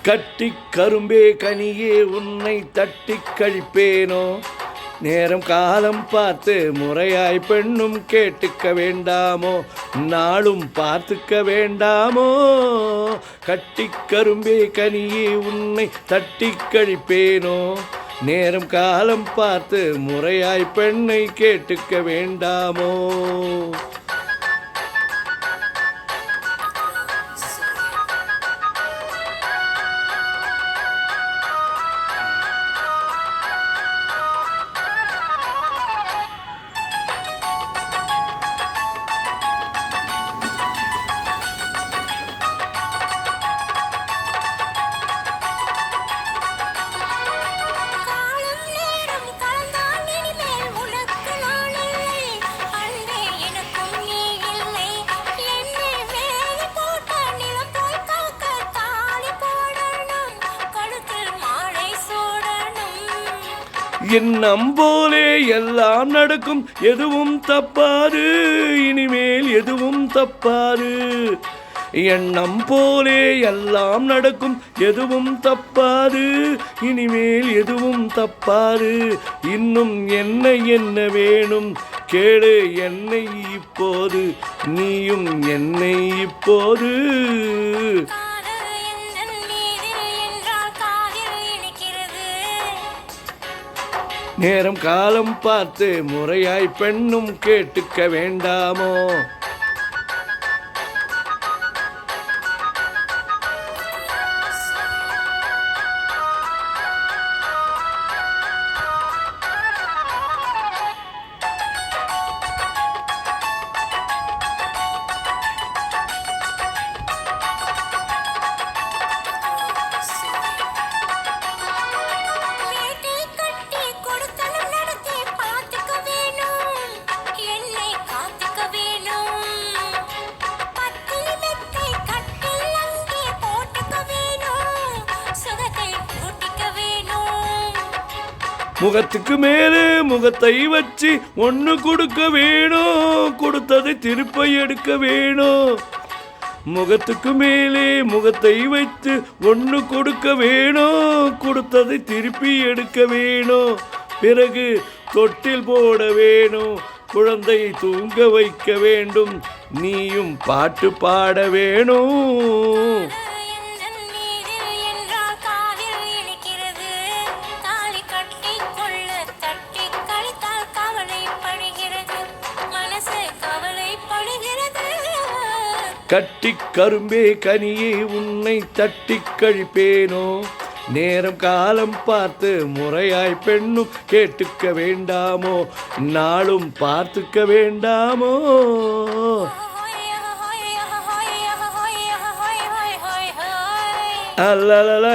கட்டிக் கரும்பே கனியே உன்னை தட்டிக் கழிப்பேனோ, நேரம் காலம் பார்த்து முறையாய் பெண்ணும் கேட்டுக்க வேண்டாமோ, நாளும் பார்த்துக்க வேண்டாமோ. கட்டிக் கரும்பே கனியே உன்னை தட்டிக் கழிப்பேனோ, நேரம் காலம் பார்த்து முறையாய் பெண்ணை கேட்டுக்க வேண்டாமோ. எண்ணம் போலே எல்லாம் நடக்கும், எதுவும் தப்பாது, இனிமேல் எதுவும் தப்பாது. எண்ணம் போலே எல்லாம் நடக்கும், எதுவும் தப்பாது, இனிமேல் எதுவும் தப்பாது. இன்னும் என்ன என்ன வேணும் கேளு என்னை இப்போது, நீயும் என்னை இப்போது. நேரம் காலம் பார்த்து முறையாய் பெண்ணும் கேட்டுக்க வேண்டாமோ. முகத்துக்கு மேலே முகத்தை வச்சு ஒன்று கொடுக்க வேணும், கொடுத்ததை திருப்ப எடுக்க வேணும். முகத்துக்கு மேலே முகத்தை வைத்து ஒன்று கொடுக்க வேணும், கொடுத்ததை திருப்பி எடுக்க வேணும். பிறகு தொட்டில் போட வேணும், குழந்தை தூங்க வைக்க வேண்டும், நீயும் பாட்டு பாட வேணும். கட்டிக் கரும்பே கனியே உன்னை தட்டிக் கழிப்பேனோ, நேரம் காலம் பார்த்து முறையாய் பெண்ணும் கேட்டுக்க வேண்டாமோ, நாளும் பார்த்துக்க வேண்டாமோ. அல்லலலா